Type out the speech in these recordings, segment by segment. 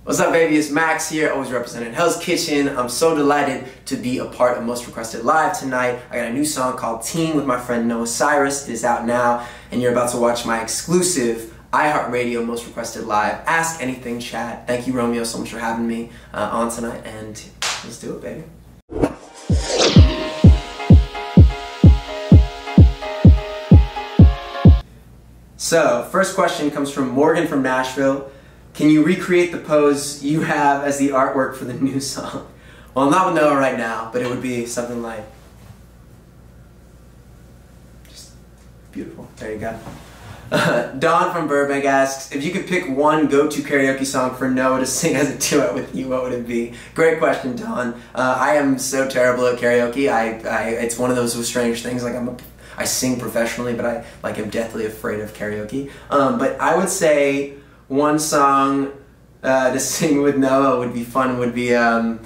What's up, baby? It's Max here, always representing Hell's Kitchen. I'm so delighted to be a part of Most Requested Live tonight. I got a new song called Team with my friend Noah Cyrus. It is out now, and you're about to watch my exclusive iHeartRadio Most Requested Live Ask Anything Chat. Thank you, Romeo, so much for having me on tonight, and let's do it, baby. So, first question comes from Morgan from Nashville. Can you recreate the pose you have as the artwork for the new song? Well, I'm not with Noah right now, but it would be something like... just beautiful. There you go. Dawn from Burbank asks, if you could pick one go-to karaoke song for Noah to sing as a duet with you, what would it be? Great question, Dawn. I am so terrible at karaoke. It's one of those strange things. Like I sing professionally, but I am deathly afraid of karaoke. But I would say one song to sing with Noah would be fun. Would be I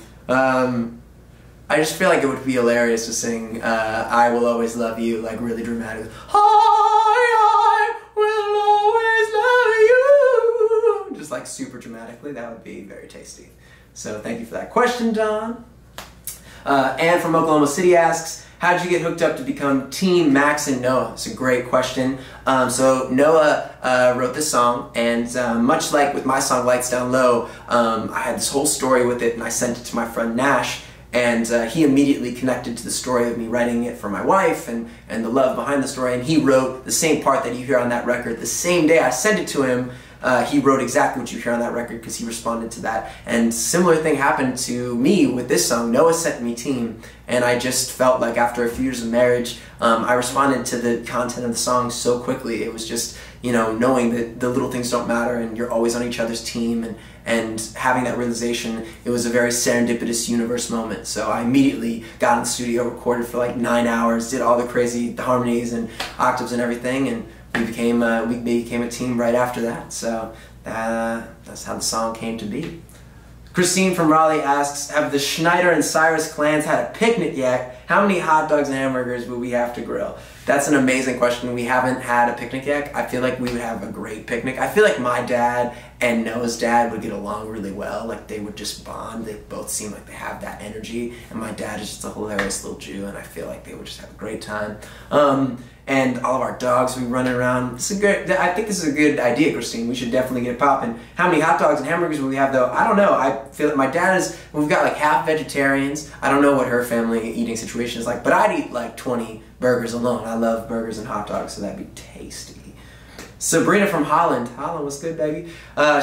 just feel like it would be hilarious to sing "I Will Always Love You" like really dramatic. I will always love you. Just like super dramatically. That would be very tasty. So thank you for that question, Don. Anne from Oklahoma City asks, how did you get hooked up to become Team Max and Noah? It's a great question. So Noah wrote this song, and much like with my song Lights Down Low, I had this whole story with it, and I sent it to my friend Nash, and he immediately connected to the story of me writing it for my wife and the love behind the story, and he wrote the same part that you hear on that record. The same day I sent it to him, he wrote exactly what you hear on that record because he responded to that. And similar thing happened to me with this song. Noah sent me Team, and I just felt like after a few years of marriage, I responded to the content of the song so quickly. It was just, you know, knowing that the little things don't matter and you're always on each other's team, and having that realization. It was a very serendipitous universe moment. So I immediately got in the studio, recorded for like 9 hours, did all the crazy harmonies and octaves and everything, and we became a team right after that. So that's how the song came to be. Christine from Raleigh asks, have the Schneider and Cyrus clans had a picnic yet? How many hot dogs and hamburgers would we have to grill? That's an amazing question. We haven't had a picnic yet. I feel like we would have a great picnic. I feel like my dad and Noah's dad would get along really well. Like they would just bond. They both seem like they have that energy. And my dad is just a hilarious little Jew, and I feel like they would just have a great time. And all of our dogs would be running around. I think this is a good idea, Christine. We should definitely get it popping. How many hot dogs and hamburgers will we have, though? I don't know. I feel like my dad is, we've got like half vegetarians. I don't know what her family eating situation is like, but I'd eat like 20 burgers alone. I love burgers and hot dogs, so that'd be tasty. Sabrina from Holland. Holland, what's good, baby?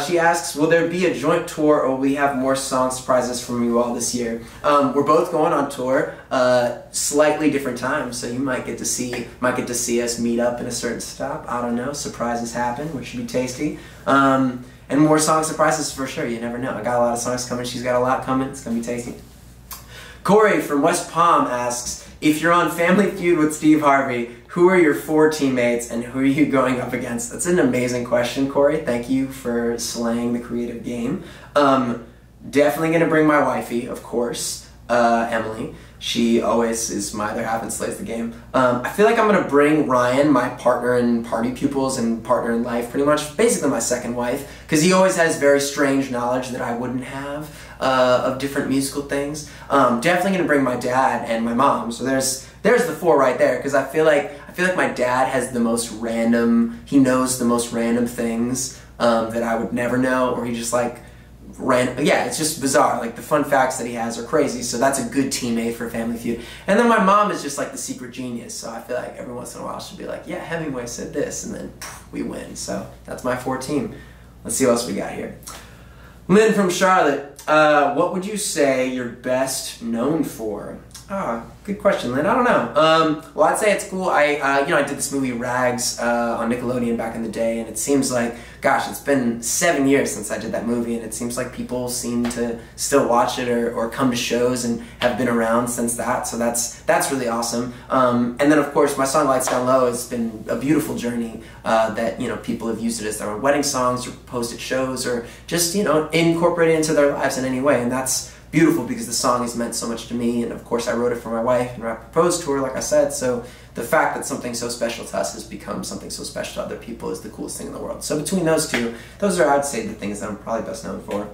She asks, will there be a joint tour, or will we have more song surprises from you all this year? We're both going on tour, slightly different times, so you might get to see us meet up in a certain stop. I don't know. Surprises happen, which should be tasty. And more song surprises for sure. You never know. I got a lot of songs coming. She's got a lot coming. It's gonna be tasty. Corey from West Palm asks, if you're on Family Feud with Steve Harvey, who are your 4 teammates and who are you going up against? That's an amazing question, Corey. Thank you for slaying the creative game. Definitely going to bring my wifey, of course, Emily. She always is my other half and slays the game. I feel like I'm going to bring Ryan, my partner in Party Pupils and partner in life, pretty much, basically my second wife, because he always has very strange knowledge that I wouldn't have of different musical things. Definitely going to bring my dad and my mom. So there's the 4 right there, because I feel like my dad has the most random, he knows the most random things that I would never know, or he just like random, yeah, it's just bizarre. Like the fun facts that he has are crazy, so that's a good teammate for Family Feud. And then my mom is just like the secret genius, so I feel like every once in a while she'll be like, yeah, Hemingway said this, and then we win. So that's my 4 team. Let's see what else we got here. Lynn from Charlotte, what would you say you're best known for? Good question, Lynn. I don't know. Well, I'd say it's cool. I did this movie Rags on Nickelodeon back in the day, and it seems like, gosh, it's been 7 years since I did that movie, and it seems like people seem to still watch it or come to shows and have been around since that. So that's really awesome. And then of course my song Lights Down Low has been a beautiful journey that people have used it as their own wedding songs or posted shows or just incorporated into their lives in any way, and that's beautiful because the song has meant so much to me, and of course I wrote it for my wife and I proposed to her, like I said, so the fact that something so special to us has become something so special to other people is the coolest thing in the world. So between those two, those are, I'd say, the things that I'm probably best known for.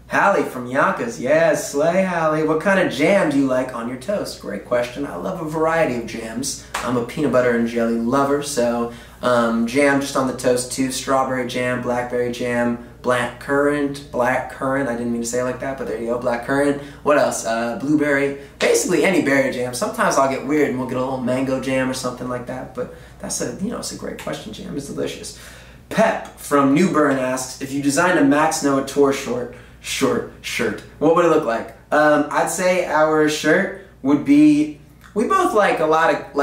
Hallie from Yonkers. Yes, slay Hallie. What kind of jam do you like on your toast? Great question. I love a variety of jams. I'm a peanut butter and jelly lover, so jam just on the toast too. Strawberry jam, blackberry jam, black currant. I didn't mean to say it like that, but there you go, black currant. What else? Blueberry. Basically any berry jam. Sometimes I'll get weird and we'll get a little mango jam or something like that, but that's it's a great question. Jam is delicious. Pep from New Bern asks, if you designed a Max Noah tour shirt, what would it look like? I'd say our shirt would be, we both like a lot of,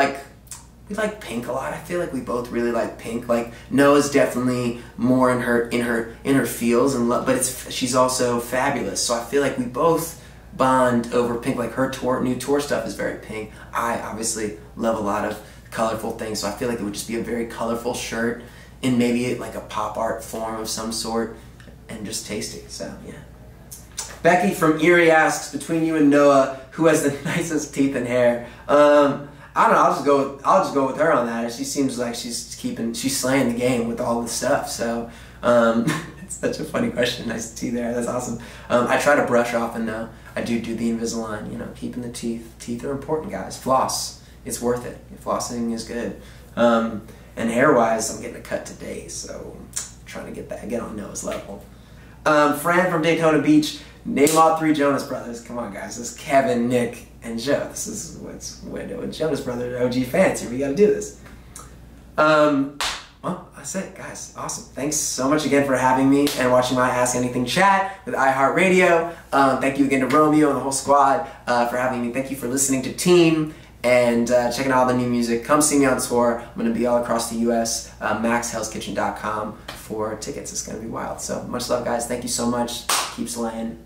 we like pink a lot. I feel like we both really like pink. Like Noah's definitely more in her feels and love, but she's also fabulous. So I feel like we both bond over pink. Like her new tour stuff is very pink. I obviously love a lot of colorful things, so I feel like it would just be a very colorful shirt in maybe like a pop art form of some sort, and just tasty. So yeah. Becky from Erie asks, between you and Noah, who has the nicest teeth and hair? I don't know. I'll just go with her on that. She seems like she's slaying the game with all this stuff. So it's such a funny question. Nice teeth there. That's awesome. I try to brush often though. I do the Invisalign. Keeping the teeth. Teeth are important, guys. Floss. It's worth it. Flossing is good. And hair-wise, I'm getting a cut today, so I'm trying to get on Noah's level. Fran from Daytona Beach. Name all 3 Jonas Brothers. Come on, guys. This is Kevin, Nick, and Joe. This is what's with Jonas Brothers OG fans here. We got to do this. Well, that's it, guys. Awesome. Thanks so much again for having me and watching my Ask Anything chat with iHeartRadio. Thank you again to Romeo and the whole squad for having me. Thank you for listening to Team and checking out all the new music. Come see me on tour. I'm going to be all across the U.S. MaxHellsKitchen.com for tickets. It's going to be wild. So much love, guys. Thank you so much. Keep slaying.